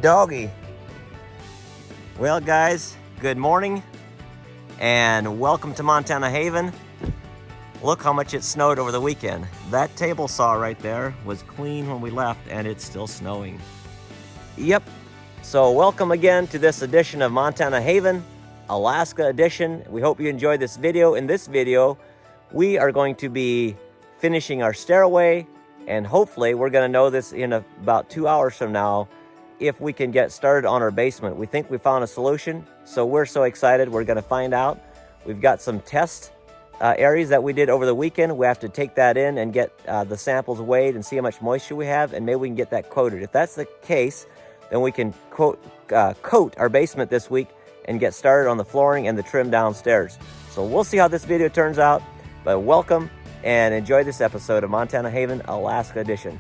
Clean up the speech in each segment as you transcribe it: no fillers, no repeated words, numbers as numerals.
doggy. Well, guys, good morning and welcome to Montana Haven. Look how much it snowed over the weekend. That table saw right there was clean when we left and it's still snowing. Yep. So welcome again to this edition of Montana Haven, Alaska edition. We hope you enjoyed this video. In this video, we are going to be finishing our stairway, and hopefully we're going to know this in about 2 hours from now if we can get started on our basement. We think we found a solution, so we're so excited. We're going to find out. We've got some test areas that we did over the weekend. We have to take that in and get the samples weighed and see how much moisture we have, and maybe we can get that coated. If that's the case, then we can coat our basement this week and get started on the flooring and the trim downstairs. So we'll see how this video turns out, but welcome and enjoy this episode of Montana Haven, Alaska edition.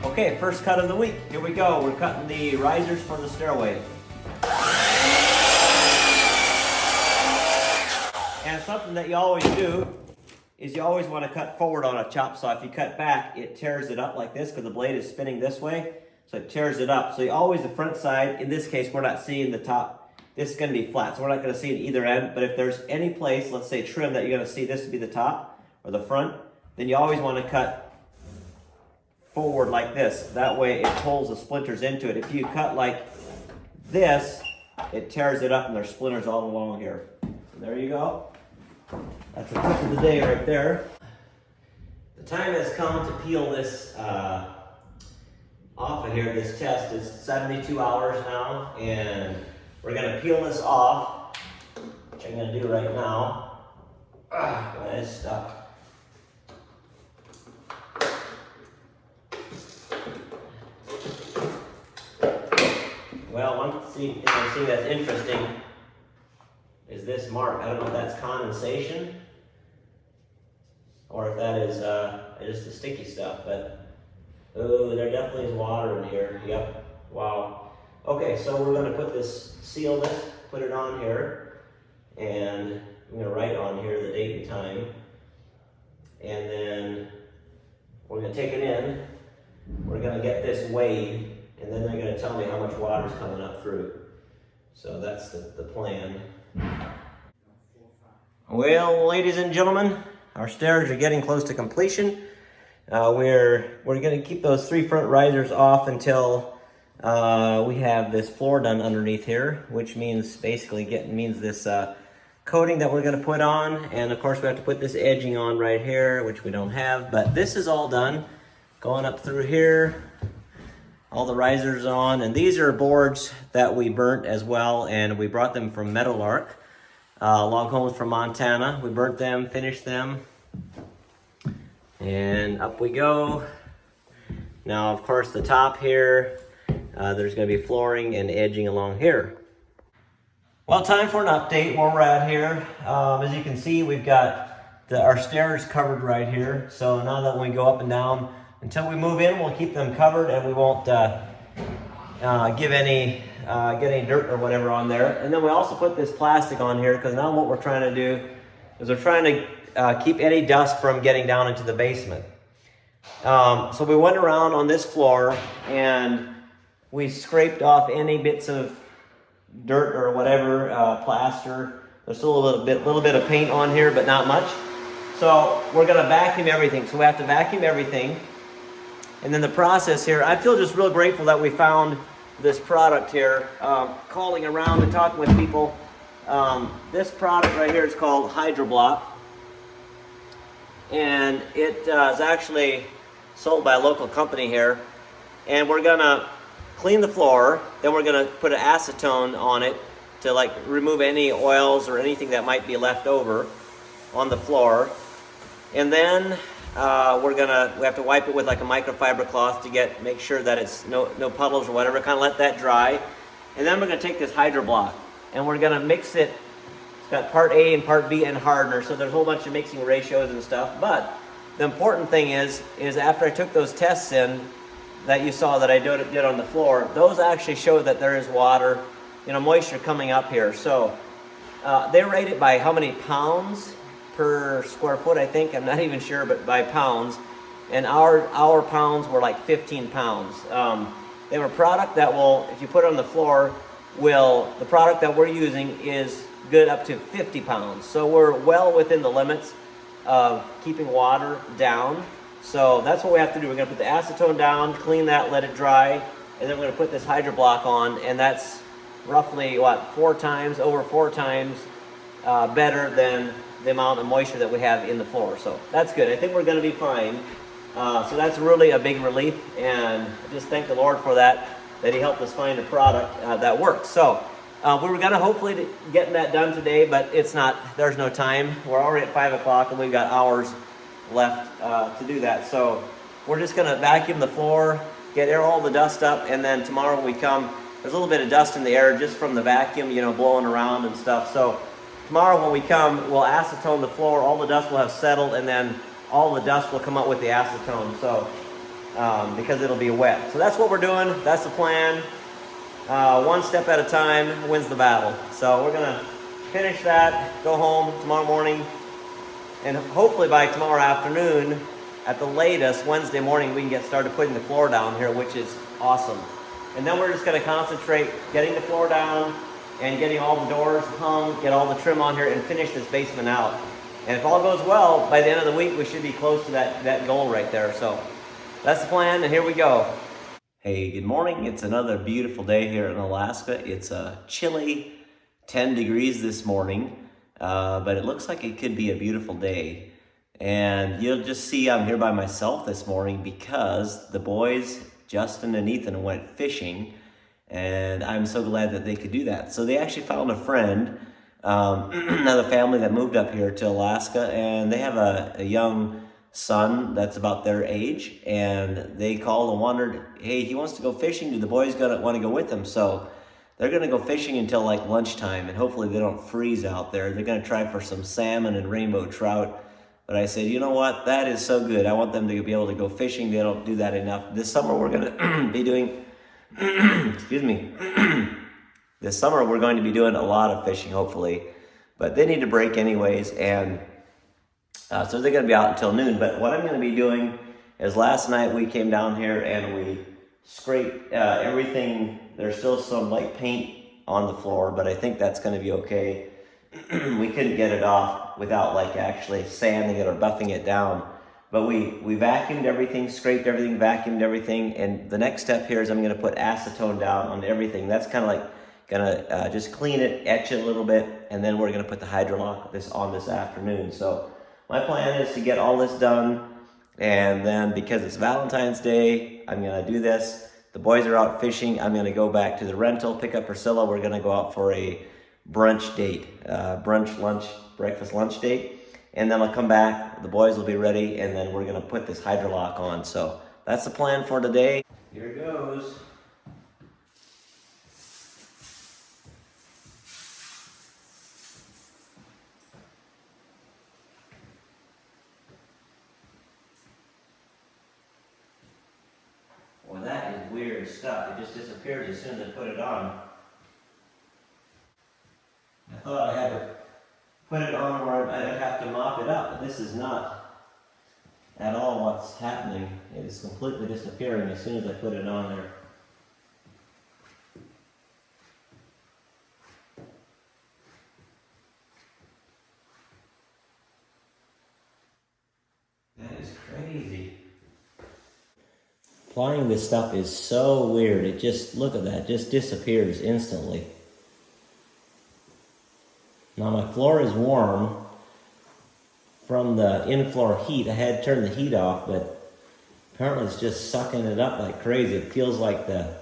Okay, first cut of the week. Here we go. We're cutting the risers for the stairway. And something that you always do is you always want to cut forward on a chop saw. If you cut back, it tears it up like this because the blade is spinning this way. So it tears it up. So you always, the front side, in this case, we're not seeing the top. This is going to be flat, so we're not going to see it either end. But if there's any place, let's say trim, that you're going to see this to be the top or the front, then you always want to cut forward like this. That way it pulls the splinters into it. If you cut like this, it tears it up and there's splinters all along here. So there you go. That's a tip of the day right there. The time has come to peel this off of here. This test is 72 hours now, and we're gonna peel this off, which I'm gonna do right now. It's stuck. Well, one thing that's interesting is this mark. I don't know if that's condensation or if that is just the sticky stuff, but oh, there definitely is water in here. Yep. Wow. Okay, so we're going to seal this, put it on here, and I'm going to write on here the date and time, and then we're going to take it in. We're going to get this weighed, and then they're going to tell me how much water is coming up through. So that's the plan. Well, ladies and gentlemen, our stairs are getting close to completion. We're going to keep those 3 front risers off until we have this floor done underneath here, which means basically this coating that we're going to put on, and of course we have to put this edging on right here, which we don't have, but this is all done. Going up through here, all the risers on, and these are boards that we burnt as well, and we brought them from Meadowlark, log homes from Montana. We burnt them, finished them, and up we go. Now, of course, the top here, there's going to be flooring and edging along here. Well, time for an update where we're at here. As you can see, we've got our stairs covered right here, so now that when we go up and down, until we move in, we'll keep them covered and we won't get any dirt or whatever on there. And then we also put this plastic on here because now what we're trying to do is we're trying to keep any dust from getting down into the basement. So we went around on this floor and we scraped off any bits of dirt or whatever, plaster. There's still a little bit of paint on here, but not much. So we're gonna vacuum everything. So we have to vacuum everything. And then the process here, I feel just real grateful that we found this product here. Calling around and talking with people. This product right here is called Hydroblock. And it is actually sold by a local company here. And we're gonna clean the floor, then we're gonna put an acetone on it to like remove any oils or anything that might be left over on the floor. And then we have to wipe it with like a microfiber cloth to make sure that it's no puddles or whatever, kind of let that dry. And then we're gonna take this Hydroblock and we're gonna mix it. It's got part A and part B and hardener, so there's a whole bunch of mixing ratios and stuff, but the important thing is after I took those tests in that you saw that I did on the floor, those actually show that there is water, moisture coming up here. So they rate it by how many pounds per square foot, I think. I'm not even sure, but by pounds. And our pounds were like 15 pounds. They have a product that will, if you put it on the floor, the product that we're using is good up to 50 pounds. So we're well within the limits of keeping water down. So that's what we have to do. We're gonna put the acetone down, clean that, let it dry, and then we're gonna put this hydro block on, and that's roughly, over 4 times better than the amount of moisture that we have in the floor. So that's good. I think we're gonna be fine. So that's really a big relief, and just thank the Lord for that He helped us find a product that works. So we were gonna hopefully get that done today, but there's no time. We're already at 5 o'clock and we've got hours left to do that. So we're just gonna vacuum the floor, get all the dust up, and then tomorrow when we come, there's a little bit of dust in the air just from the vacuum, blowing around and stuff. So tomorrow when we come, we'll acetone the floor, all the dust will have settled, and then all the dust will come up with the acetone, so because it'll be wet. So that's what we're doing, that's the plan. One step at a time wins the battle. So we're gonna finish that, go home tomorrow morning, and hopefully by tomorrow afternoon, at the latest, Wednesday morning, we can get started putting the floor down here, which is awesome. And then we're just gonna concentrate getting the floor down and getting all the doors hung, get all the trim on here, and finish this basement out. And if all goes well, by the end of the week, we should be close to that goal right there. So that's the plan, and here we go. Hey, good morning. It's another beautiful day here in Alaska. It's a chilly 10 degrees this morning, but it looks like it could be a beautiful day. And you'll just see I'm here by myself this morning because the boys, Justin and Ethan, went fishing, and I'm so glad that they could do that. So they actually found a friend, another family that moved up here to Alaska, and they have a young son that's about their age, and they called and wondered, hey, he wants to go fishing. Do the boys want to go with him? So they're going to go fishing until like lunchtime, and hopefully they don't freeze out there. They're going to try for some salmon and rainbow trout. But I said, you know what? That is so good. I want them to be able to go fishing. They don't do that enough. This summer we're going to be doing, excuse me, this summer we're going to be doing a lot of fishing, hopefully. But they need a break anyways, and so they're going to be out until noon. But what I'm going to be doing is last night we came down here and we scraped everything. There's still some like paint on the floor, but I think that's going to be okay. We couldn't get it off without like actually sanding it or buffing it down. But we vacuumed everything, scraped everything, vacuumed everything, and the next step here is I'm going to put acetone down on everything. That's kind of like going to just clean it, etch it a little bit, and then we're going to put the hydrolock on this afternoon. So my plan is to get all this done, and then because it's Valentine's Day, I'm going to do this. The boys are out fishing. I'm going to go back to the rental, pick up Priscilla. We're going to go out for a brunch date, breakfast, lunch date. And then I'll come back, the boys will be ready, and then we're gonna put this hydrolock on. So that's the plan for today. Here it goes. Well, that is weird stuff. It just disappears as soon as I put it on. I thought I had to put it on where I'd have to mop it up, but this is not at all what's happening. It is completely disappearing as soon as I put it on there. That is crazy. Applying this stuff is so weird. It just, look at that, just disappears instantly. Now my floor is warm from the in-floor heat. I had turned the heat off, but apparently it's just sucking it up like crazy. It feels like the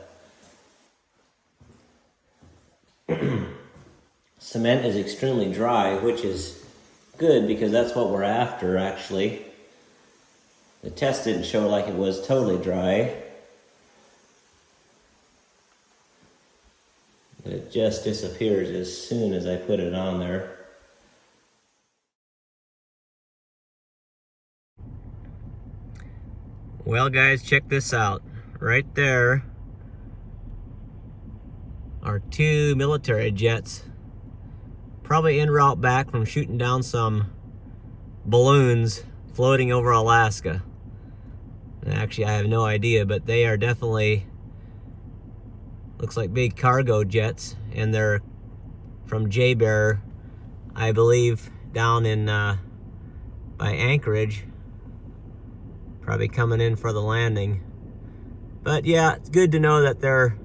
cement is extremely dry, which is good because that's what we're after, actually. The test didn't show like it was totally dry. But it just disappears as soon as I put it on there. Well guys, check this out. Right there are 2 military jets, probably en route back from shooting down some balloons floating over Alaska. And actually, I have no idea, but they are definitely, looks like big cargo jets, and they're from J-Bear, I believe, down in by Anchorage, probably coming in for the landing. But yeah, it's good to know that there are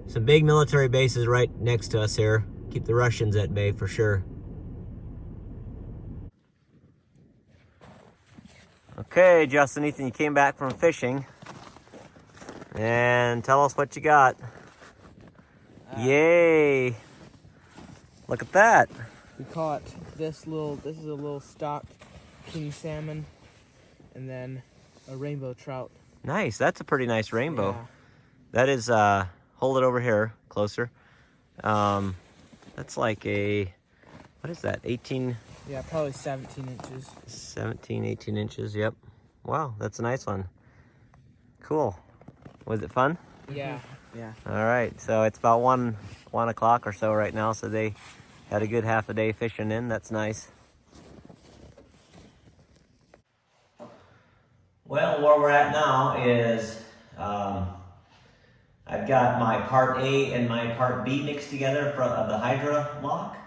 some big military bases right next to us here. Keep the Russians at bay for sure. Okay, Justin, Ethan, you came back from fishing. And tell us what you got. Yay! Look at that. We caught this is a little stock king salmon, and then a rainbow trout. Nice, that's a pretty nice rainbow. Yeah. That is, hold it over here, closer. That's like a, what is that, 18? Yeah, probably 17 inches. 17, 18 inches, yep. Wow, that's a nice one. Cool. Was it fun? Yeah. Yeah. All right, so it's about 1 o'clock or so right now, so they had a good half a day fishing in. That's nice. Well, where we're at now is I've got my part A and my part B mixed together of the Hydra lock,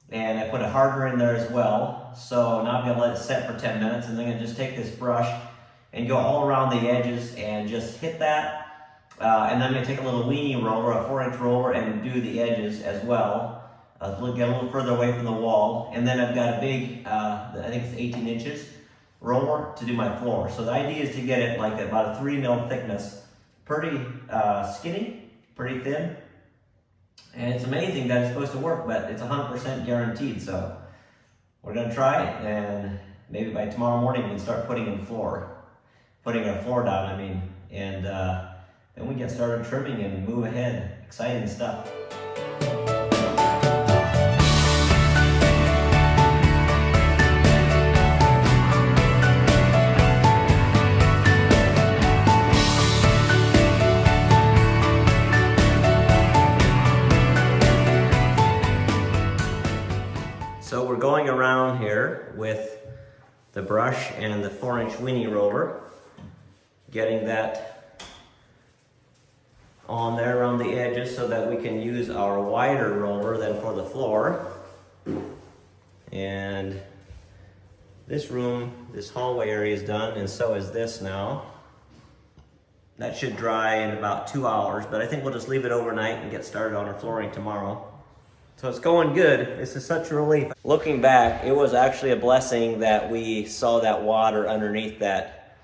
and I put a hardener in there as well. So now I'm gonna let it set for 10 minutes, and then I'm gonna just take this brush and go all around the edges and just hit that. And then I'm gonna take a little weenie roller, a 4-inch roller, and do the edges as well. Get a little further away from the wall. And then I've got a big, I think it's 18 inches roller to do my floor. So the idea is to get it like about a 3 mil thickness, pretty skinny, pretty thin. And it's amazing that it's supposed to work, but it's 100% guaranteed. So we're gonna try it, and maybe by tomorrow morning we can start putting our floor down, I mean, and then we get started trimming and move ahead. Exciting stuff. So we're going around here with the brush and the 4-inch weenie roller, getting that on there around the edges so that we can use our wider roller than for the floor. And this room, this hallway area is done, and so is this now. That should dry in about 2 hours, but I think we'll just leave it overnight and get started on our flooring tomorrow. So it's going good. This is such a relief. Looking back, it was actually a blessing that we saw that water underneath that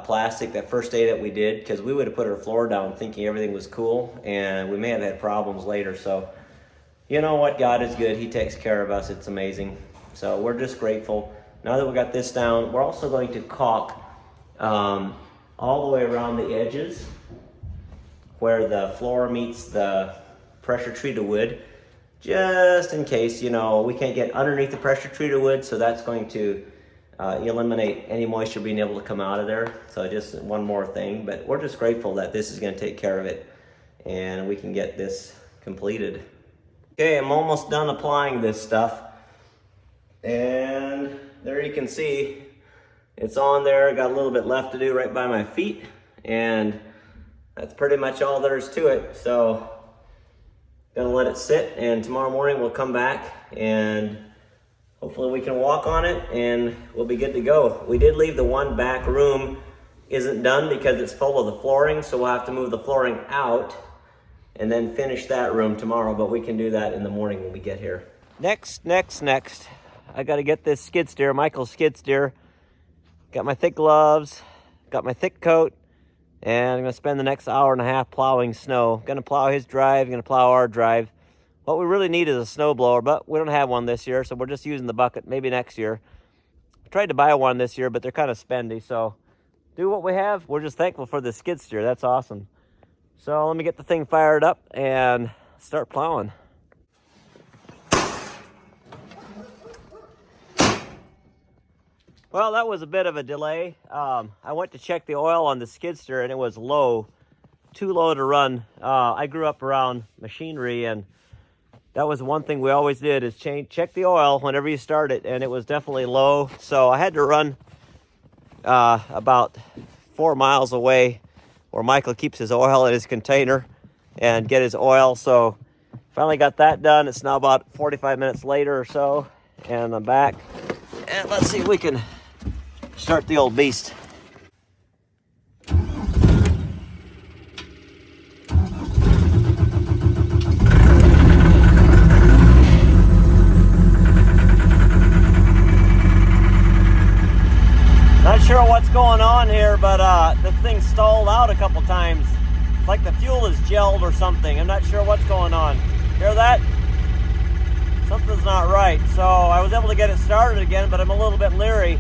plastic that first day that we did, because we would have put our floor down thinking everything was cool, and we may have had problems later. So you know what, God is good. He takes care of us. It's amazing. So we're just grateful. Now that we got this down, we're also going to caulk all the way around the edges where the floor meets the pressure treated wood, just in case, you know, we can't get underneath the pressure treated wood. So that's going to eliminate any moisture being able to come out of there. So just one more thing, but we're just grateful that this is going to take care of it and we can get this completed. Okay, I'm almost done applying this stuff, and there you can see it's on there. Got a little bit left to do right by my feet, and that's pretty much all there is to it. So gonna let it sit, and tomorrow morning we'll come back and hopefully we can walk on it and we'll be good to go. We did leave the one back room isn't done because it's full of the flooring, so we'll have to move the flooring out and then finish that room tomorrow, but we can do that in the morning when we get here. Next. I gotta get this skid steer, Michael's skid steer. Got my thick gloves, got my thick coat, and I'm gonna spend the next hour and a half plowing snow. Gonna plow his drive, gonna plow our drive. What we really need is a snow blower, but we don't have one this year, so we're just using the bucket, maybe next year. I tried to buy one this year, but they're kind of spendy, so do what we have. We're just thankful for the skid steer. That's awesome. So let me get the thing fired up and start plowing. Well, that was a bit of a delay. I went to check the oil on the skid steer and it was low, too low to run. I grew up around machinery, and that was one thing we always did is check the oil whenever you start it, and it was definitely low. So I had to run about 4 miles away where Michael keeps his oil in his container and get his oil. So finally got that done. It's now about 45 minutes later or so, and I'm back. And let's see if we can start the old beast. Not sure what's going on here, but the thing stalled out a couple times. It's like the fuel is gelled or something. I'm not sure what's going on. Hear that? Something's not right. So I was able to get it started again, but I'm a little bit leery.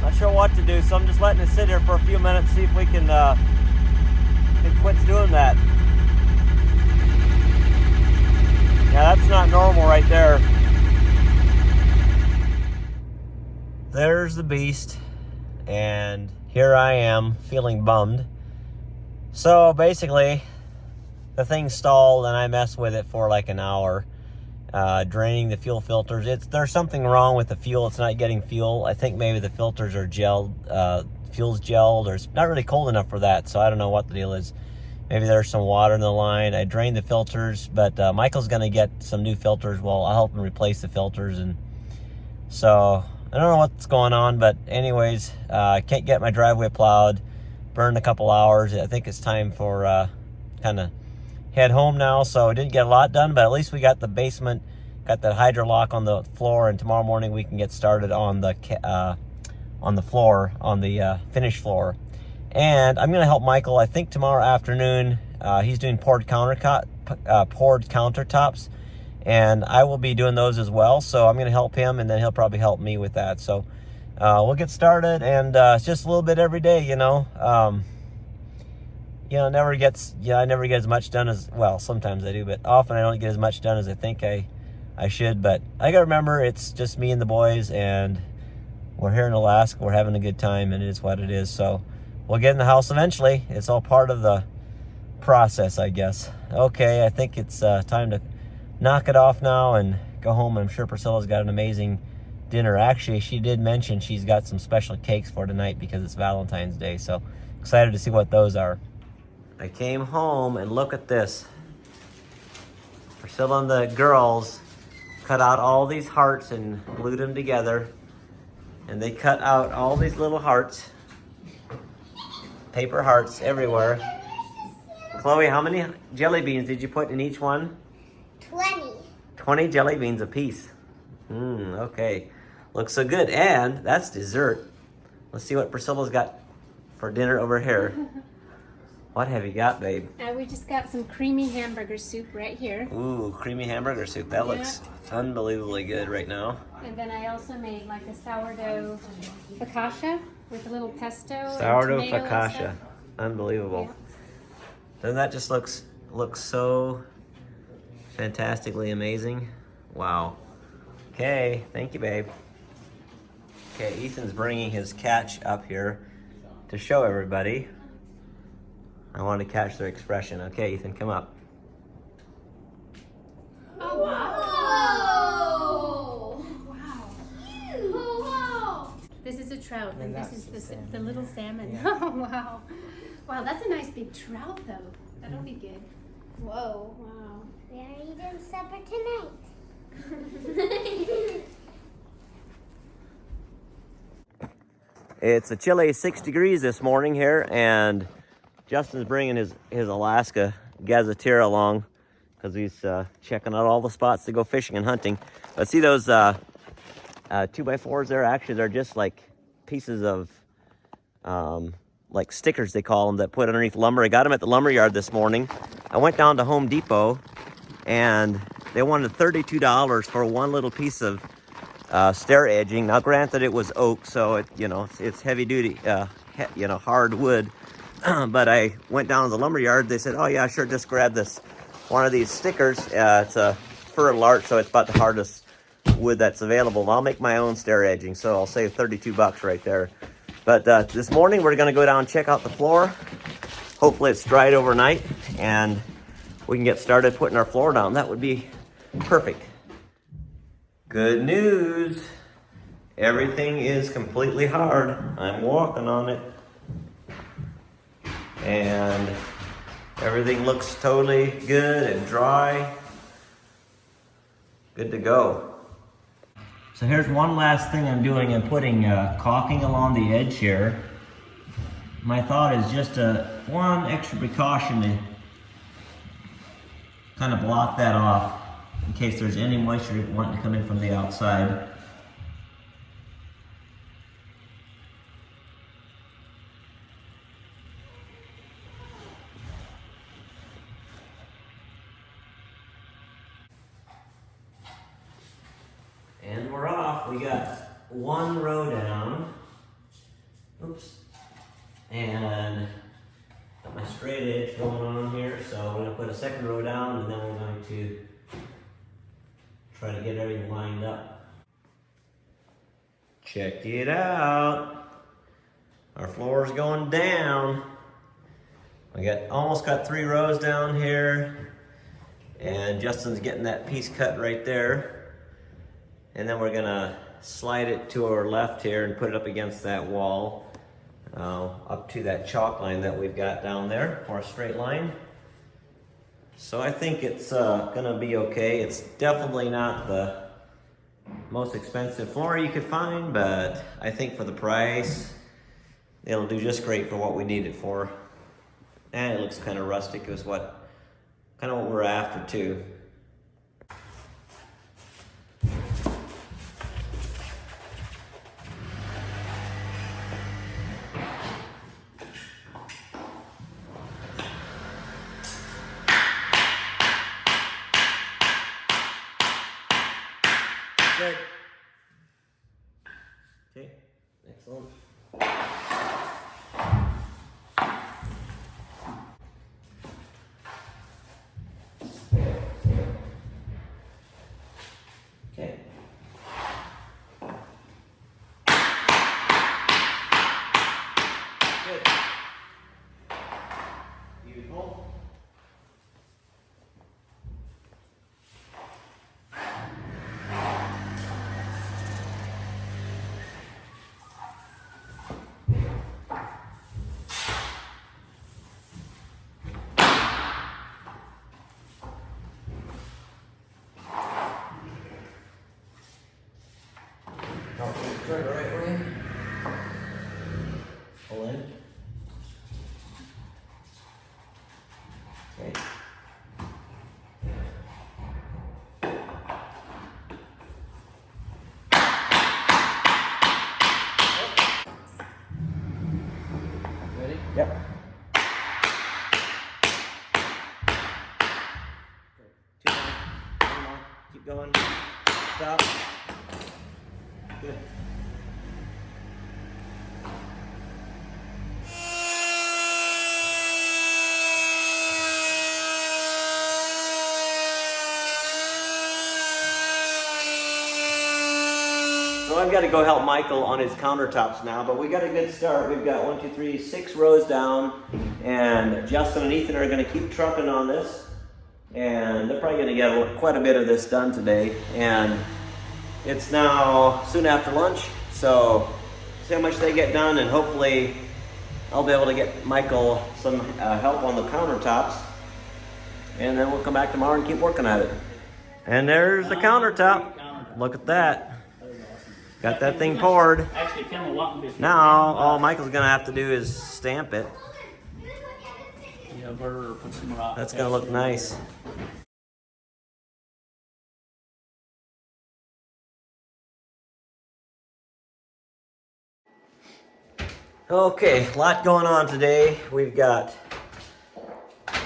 Not sure what to do, so I'm just letting it sit here for a few minutes, see if we can it quits doing that. Yeah, that's not normal right there. There's the beast, and here I am feeling bummed. So basically, the thing stalled and I messed with it for like an hour. Draining the fuel filters. There's something wrong with the fuel. It's not getting fuel. I think maybe the filters are gelled, fuel's gelled, or it's not really cold enough for that. So I don't know what the deal is. Maybe there's some water in the line. I drained the filters, but Michael's gonna get some new filters. Well, I'll help him replace the filters, and so I don't know what's going on. But anyways, I can't get my driveway plowed. Burned a couple hours. I think it's time for kind of head home now. So I didn't get a lot done, but at least we got the basement, got that hydro lock on the floor, and tomorrow morning we can get started on the floor, on the finished floor. And I'm gonna help Michael. I think tomorrow afternoon he's doing poured countertops, and I will be doing those as well. So I'm gonna help him, and then he'll probably help me with that. So we'll get started, and it's just a little bit every day, you know. I never get as much done as, well, sometimes I do, but often I don't get as much done as I think I should. But I gotta remember, it's just me and the boys, and we're here in Alaska. We're having a good time, and it is what it is. So we'll get in the house eventually. It's all part of the process, I guess. Okay, I think it's time to knock it off now and go home. I'm sure Priscilla's got an amazing dinner. Actually, she did mention she's got some special cakes for tonight because it's Valentine's Day. So excited to see what those are. I came home and look at this. Priscilla and the girls cut out all these hearts and glued them together. And they cut out all these little hearts. Paper hearts everywhere. Chloe, how many jelly beans did you put in each one? 20. 20 jelly beans a piece. Okay. Looks so good. And that's dessert. Let's see what Priscilla's got for dinner over here. What have you got, babe? We just got some creamy hamburger soup right here. Ooh, creamy hamburger soup. That looks unbelievably good right now. And then I also made like a sourdough focaccia with a little pesto. Sourdough and tomato focaccia. and stuff. Unbelievable. Yeah. Doesn't that just looks so fantastically amazing? Wow. Okay, thank you, babe. Okay, Ethan's bringing his catch up here to show everybody. I want to catch their expression. Okay, Ethan, come up. Oh, wow. Wow. Oh, wow. This is a trout, and this is the little salmon. Yeah. Oh, wow. Wow, that's a nice big trout, though. That'll be good. Whoa. Wow. We are eating supper tonight. It's a chilly 6 degrees this morning here, and Justin's bringing his Alaska gazetteer along because he's checking out all the spots to go fishing and hunting. But see those 2x4s there? Actually, they're just like pieces of like stickers, they call them, that put underneath lumber. I got them at the lumber yard this morning. I went down to Home Depot, and they wanted $32 for one little piece of stair edging. Now, granted, it was oak, so it's heavy duty, hard wood. But I went down to the lumber yard. They said, "Oh yeah, sure, just grab this one of these stickers. It's a fur larch, so it's about the hardest wood that's available. I'll make my own stair edging, so I'll save 32 bucks right there. But this morning we're gonna go down and check out the floor. Hopefully it's dried overnight and we can get started putting our floor down. That would be perfect. Good news. Everything is completely hard. I'm walking on it. And everything looks totally good and dry. Good to go. So here's one last thing I'm doing. I'm putting caulking along the edge here. My thought is just one extra precaution to kind of block that off in case there's any moisture wanting to come in from the outside. And we're off. We got one row down. Oops. And got my straight edge going on here. So we're going to put a second row down and then we're going to try to get everything lined up. Check it out. Our floor is going down. We almost got 3 rows down here. And Justin's getting that piece cut right there. And then we're gonna slide it to our left here and put it up against that wall, up to that chalk line that we've got down there for a straight line. So I think it's gonna be okay. It's definitely not the most expensive floor you could find, but I think for the price, it'll do just great for what we need it for. And it looks kind of rustic is kind of what we're after too. Good. Okay, excellent. Okay. Good. Beautiful. Turn the right way. Pull in. Okay. Ready? Yep. Two more. One more. Keep going. Stop. Good. So I've got to go help Michael on his countertops now, but we got a good start. We've got 1, 2, 3, 6 rows down, and Justin and Ethan are going to keep trucking on this, and they're probably going to get quite a bit of this done today. And it's now soon after lunch, so see how much they get done, and hopefully I'll be able to get Michael some help on the countertops, and then we'll come back tomorrow and keep working at it. And there's the countertop. Look at that. Got that thing poured. Now all Michael's gonna have to do is stamp it. That's gonna look nice. Okay, a lot going on today. We've got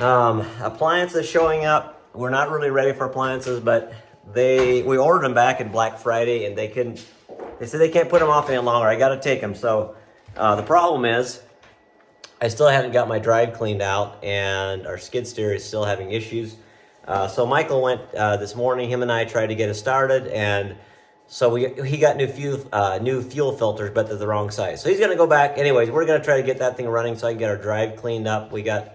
appliances showing up. We're not really ready for appliances, but we ordered them back in Black Friday, and they said they can't put them off any longer. I got to take them. So the problem is I still haven't got my drive cleaned out, and our skid steer is still having issues. So Michael went this morning. Him and I tried to get it started, and So he got new fuel filters, but they're the wrong size. So he's gonna go back. Anyways, we're gonna try to get that thing running so I can get our drive cleaned up. We got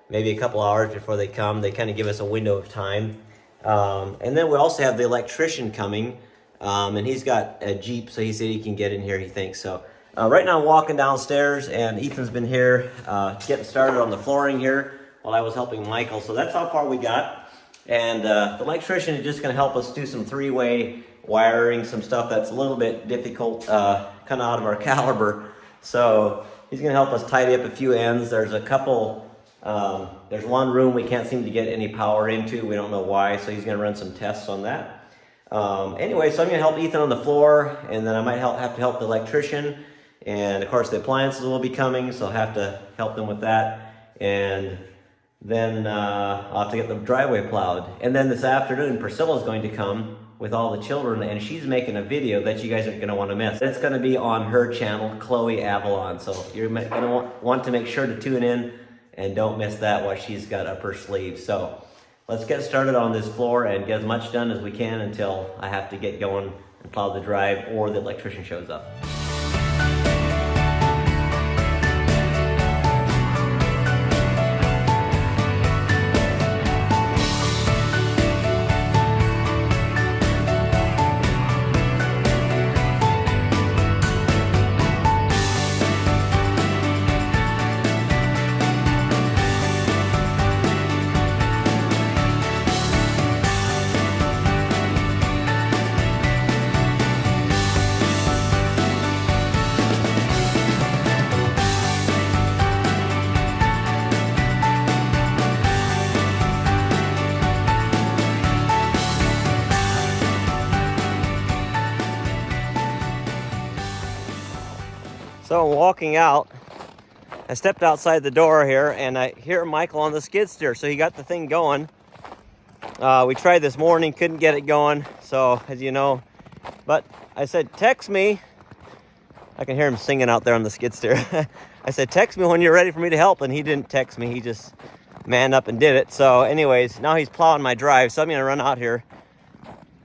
maybe a couple hours before they come. They kind of give us a window of time. And then we also have the electrician coming, and he's got a Jeep, so he said he can get in here, he thinks. So right now I'm walking downstairs, and Ethan's been here getting started on the flooring here while I was helping Michael. So that's how far we got. And the electrician is just gonna help us do some three-way wiring, some stuff that's a little bit difficult, kind of out of our caliber. So he's gonna help us tidy up a few ends. There's a couple, there's one room we can't seem to get any power into. We don't know why, so he's gonna run some tests on that. Anyway, so I'm gonna help Ethan on the floor, and then I might have to help the electrician. And of course the appliances will be coming, so I'll have to help them with that. And then I'll have to get the driveway plowed. And then this afternoon, Priscilla's going to come with all the children, and she's making a video that you guys aren't gonna wanna miss. It's gonna be on her channel, Chloe Avalon. So you're gonna want to make sure to tune in and don't miss that, what she's got up her sleeve. So let's get started on this floor and get as much done as we can until I have to get going and plow the drive or the electrician shows up. So I'm walking out. I stepped outside the door here, and I hear Michael on the skid steer. So he got the thing going. We tried this morning, couldn't get it going. So as you know, but I said, text me. I can hear him singing out there on the skid steer. I said, text me when you're ready for me to help. And he didn't text me. He just manned up and did it. So anyways, now he's plowing my drive. So I'm gonna run out here,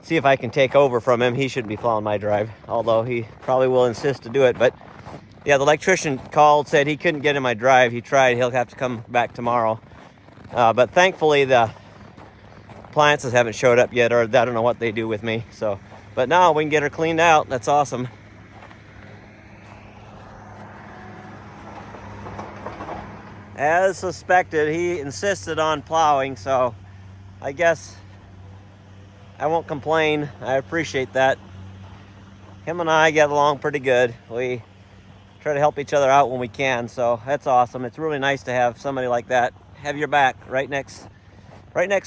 see if I can take over from him. He shouldn't be plowing my drive, although he probably will insist to do it. But yeah, the electrician called, said he couldn't get in my drive. He tried, he'll have to come back tomorrow. But thankfully the appliances haven't showed up yet, or I don't know what they do with me. So, but now we can get her cleaned out. That's awesome. As suspected, he insisted on plowing, so I guess I won't complain. I appreciate that. Him and I get along pretty good. We try to help each other out when we can, so that's awesome. It's really nice to have somebody like that have your back right next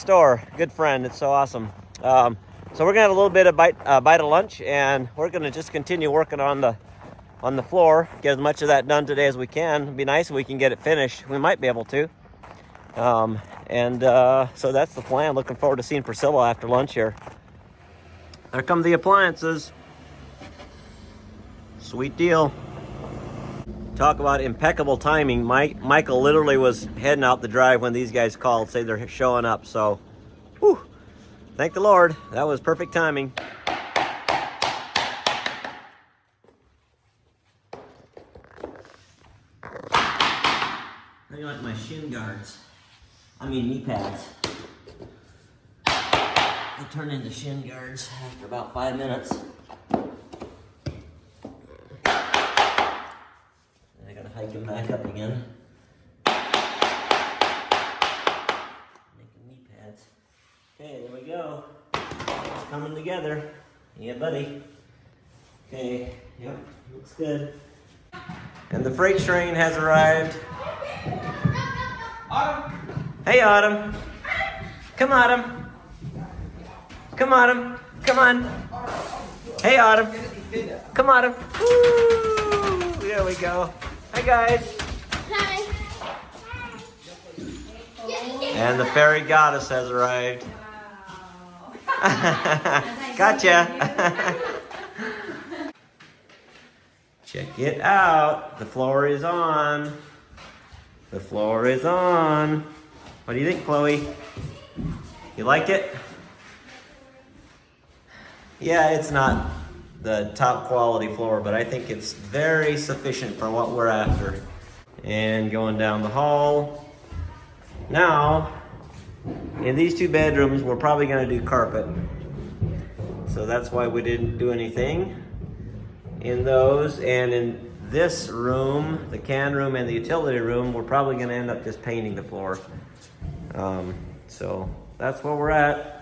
door. Good friend. It's so awesome. So we're gonna have a little bit of bite of lunch, and we're gonna just continue working on the floor, get as much of that done today as we can. It'd be nice if we can get it finished. We might be able to. So that's the plan. Looking forward to seeing Priscilla after lunch here. There come the appliances. Sweet deal. Talk about impeccable timing. Michael literally was heading out the drive when these guys called, say they're showing up. So, whew, thank the Lord. That was perfect timing. How do you like my shin guards? I mean knee pads. They turn into shin guards after about 5 minutes. Hike him back up again. Making knee pads. Okay, there we go. It's coming together. Yeah, buddy. Okay, yep, looks good. And the freight train has arrived. Autumn. Hey, Autumn. Come, Autumn. Come, Autumn. Come on. Hey, Autumn. Come, Autumn. Woo! There we go. Hi, guys. Hi. And the fairy goddess has arrived. Wow. Gotcha. Check it out. The floor is on. The floor is on. What do you think, Chloe? You like it? Yeah, it's not the top quality floor, but I think it's very sufficient for what we're after. And going down the hall. Now, in these 2 bedrooms, we're probably gonna do carpet. So that's why we didn't do anything in those. And in this room, the can room and the utility room, we're probably gonna end up just painting the floor. So that's where we're at.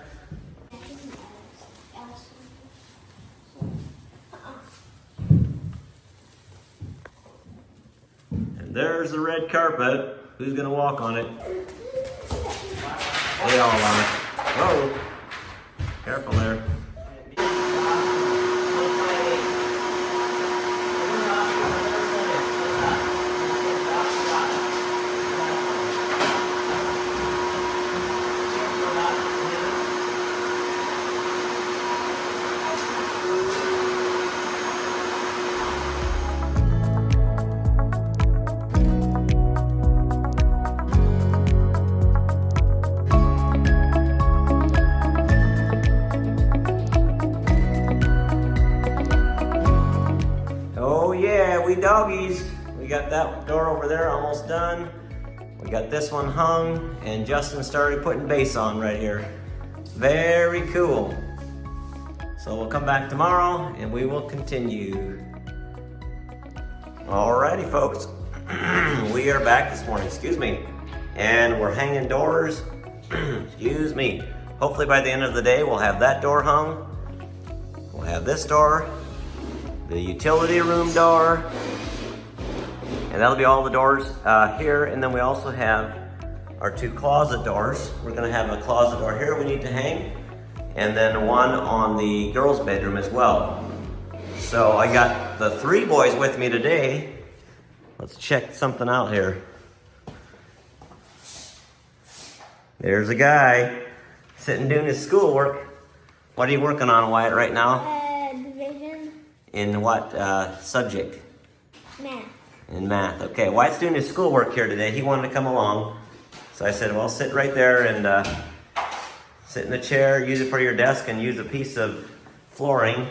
And there's the red carpet. Who's gonna walk on it? They all on it. Whoa, careful there. Doggies. We got that door over there almost done. We got this one hung, and Justin started putting base on right here. Very cool. So we'll come back tomorrow and we will continue. Alrighty folks, we are back this morning, excuse me. And we're hanging doors, excuse me. Hopefully by the end of the day we'll have that door hung. We'll have this door, the utility room door, and that'll be all the doors here. And then we also have our 2 closet doors. We're gonna have a closet door here we need to hang, and then one on the girls' bedroom as well. So I got the 3 boys with me today. Let's check something out here. There's a guy sitting doing his schoolwork. What are you working on, Wyatt, right now? Division. In what subject? Math. In math. Okay, Wyatt's doing his schoolwork here today. He wanted to come along. So I said, well, sit right there and sit in the chair, use it for your desk, and use a piece of flooring,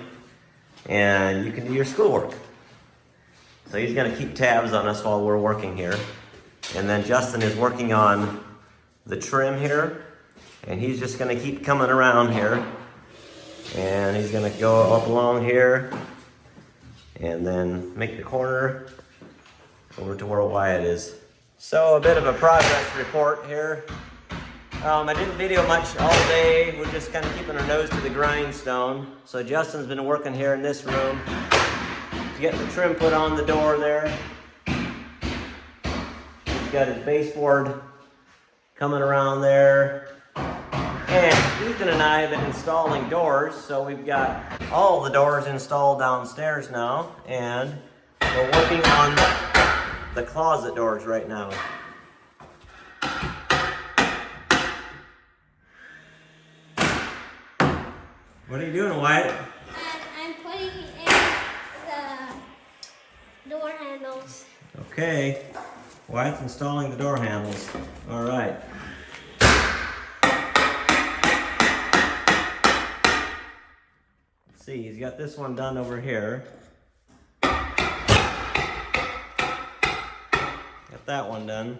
and you can do your schoolwork. So he's gonna keep tabs on us while we're working here. And then Justin is working on the trim here, and he's just gonna keep coming around here. And he's gonna go up along here, and then make the corner over to where Wyatt is. So a bit of a progress report here. I didn't video much all day. We're just kind of keeping our nose to the grindstone. So Justin's been working here in this room to get the trim put on the door there. He's got his baseboard coming around there. And Ethan and I have been installing doors, so we've got all the doors installed downstairs now, and we're working on the closet doors right now. What are you doing, Wyatt? I'm putting in the door handles. Okay, Wyatt's installing the door handles. All right. Let's see, he's got this one done over here. Got that one done.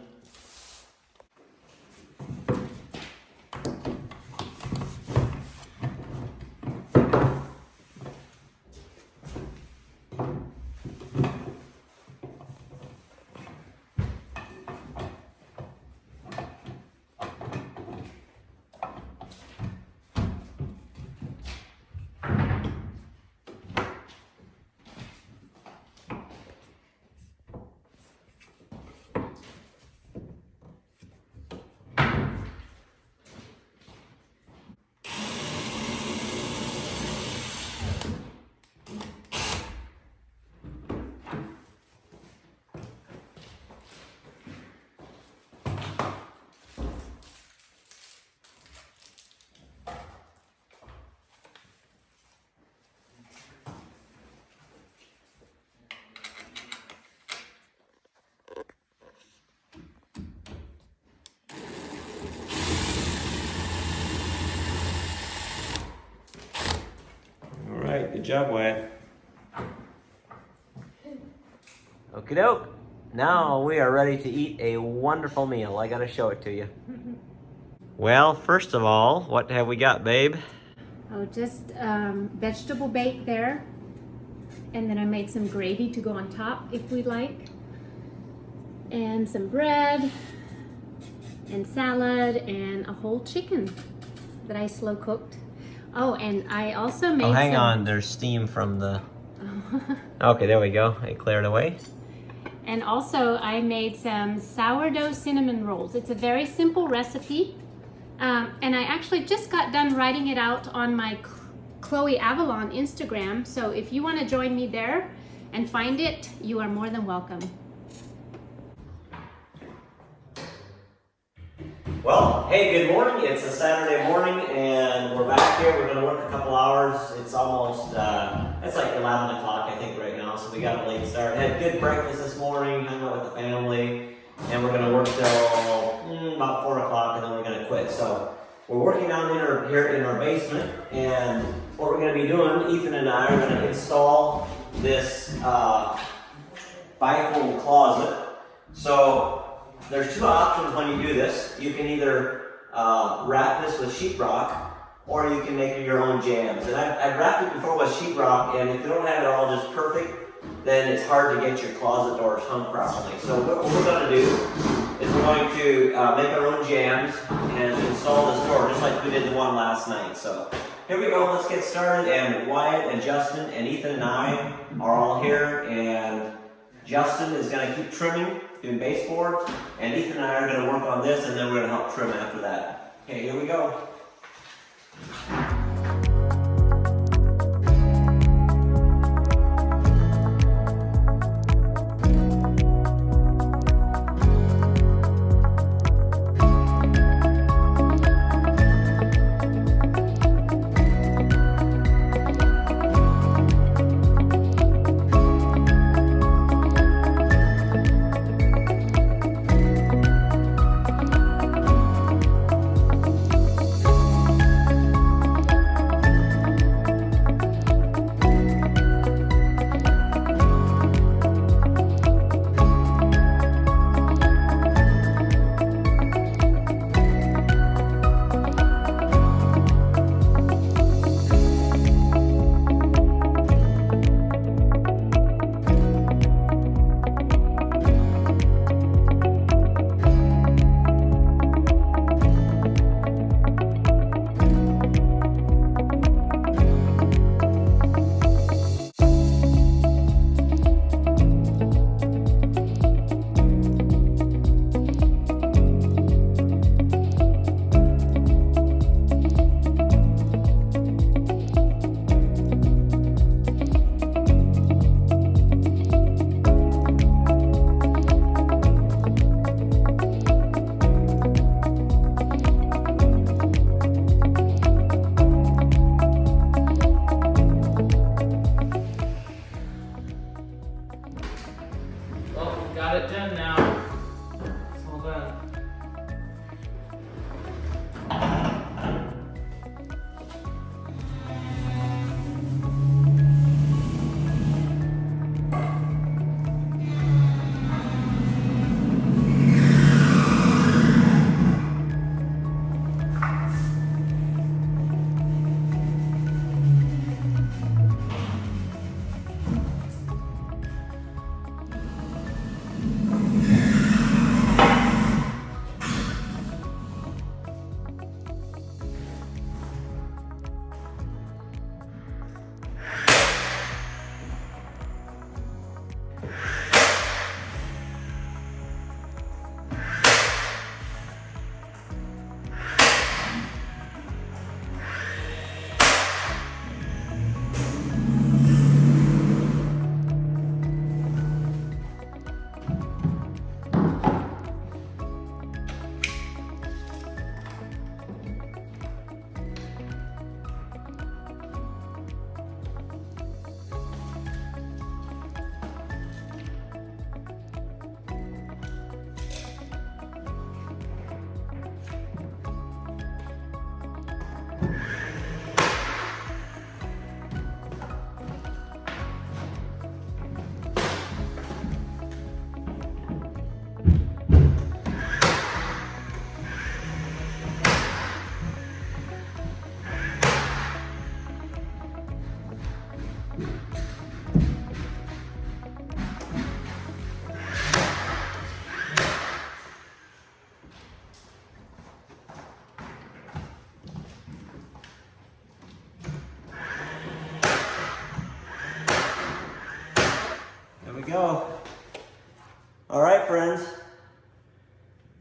Good job, Wyatt. Okie doke. Now we are ready to eat a wonderful meal. I gotta show it to you. Well, first of all, what have we got, babe? Oh, just vegetable bake there. And then I made some gravy to go on top if we like. And some bread and salad and a whole chicken that I slow cooked. Oh, and I also made hang on, there's steam from the... Okay, there we go. I cleared away. And also I made some sourdough cinnamon rolls. It's a very simple recipe. And I actually just got done writing it out on my Chloe Avalon Instagram. So if you want to join me there and find it, you are more than welcome. Well, hey, good morning. It's a Saturday morning and we're back here. We're gonna work a couple hours. It's almost, it's like 11 o'clock I think right now, so we got a late start. Had good breakfast this morning, hung out with the family, and we're gonna work till about 4 o'clock and then we're gonna quit. So we're working down here in our basement, and what we're gonna be doing, Ethan and I are gonna install this bifold closet. So there's two options when you do this. You can either wrap this with sheetrock, or you can make your own jams. And I've wrapped it before with sheetrock, and if you don't have it all just perfect, then it's hard to get your closet doors hung properly. So what we're going to do is we're going to make our own jams and install this door just like we did the one last night. So here we go, let's get started. And Wyatt and Justin and Ethan and I are all here, and Justin is going to keep trimming, doing baseboard, and Ethan and I are going to work on this, and then we're going to help trim after that. Okay, here we go.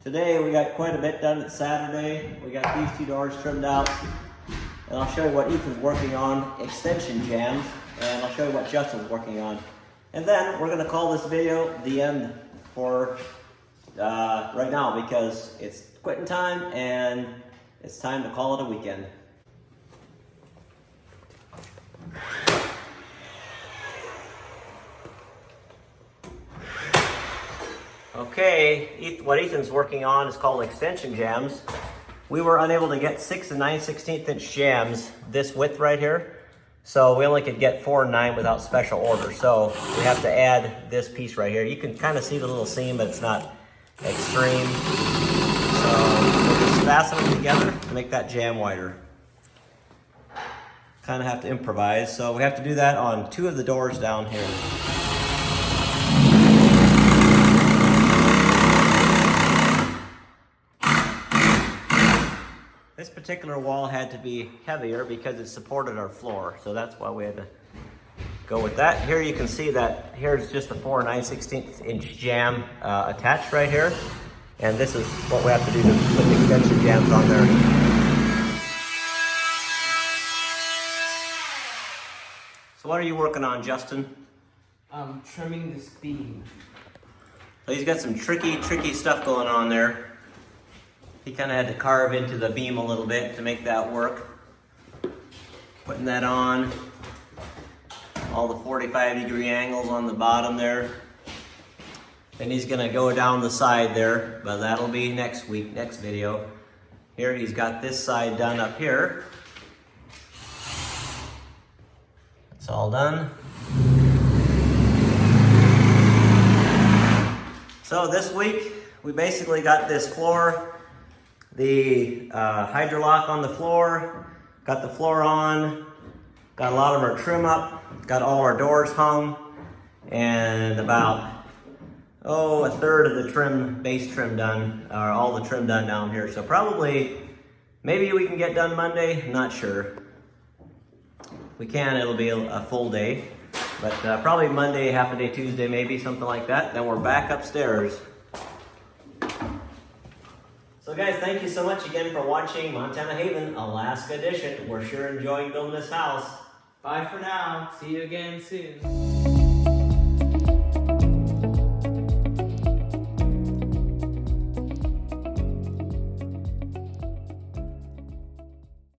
Today we got quite a bit done. It's Saturday. We got these two doors trimmed out. And I'll show you what Ethan's working on, extension jams, and I'll show you what Justin's working on. And then we're gonna call this video the end for right now because it's quitting time and it's time to call it a weekend. Okay, what Ethan's working on is called extension jams. We were unable to get 6 and 9/16 inch jams this width right here. So we only could get 4 and 9 without special order. So we have to add this piece right here. You can kind of see the little seam, but it's not extreme. So we'll just fasten them together to make that jam wider. Kind of have to improvise. So we have to do that on 2 of the doors down here. This particular wall had to be heavier because it supported our floor, so that's why we had to go with that. Here you can see that here's just a 4 9/16 inch jam attached right here, and this is what we have to do to put the extension jams on there. So what are you working on, Justin? Trimming this beam. So he's got some tricky stuff going on there. He kind of had to carve into the beam a little bit to make that work. Putting that on. All the 45-degree angles on the bottom there. Then he's gonna go down the side there, but that'll be next week, next video. Here he's got this side done up here. It's all done. So this week, we basically got this floor, the hydrolock on the floor, got the floor on, got a lot of our trim up, got all our doors hung, and about, a third of the trim, base trim done, or all the trim done down here. So probably, maybe we can get done Monday, not sure. If we can, it'll be a full day, but probably Monday, half a day, Tuesday, maybe, something like that. Then we're back upstairs. So guys, thank you so much again for watching Montana Haven, Alaska Edition. We're sure enjoying building this house. Bye for now. See you again soon.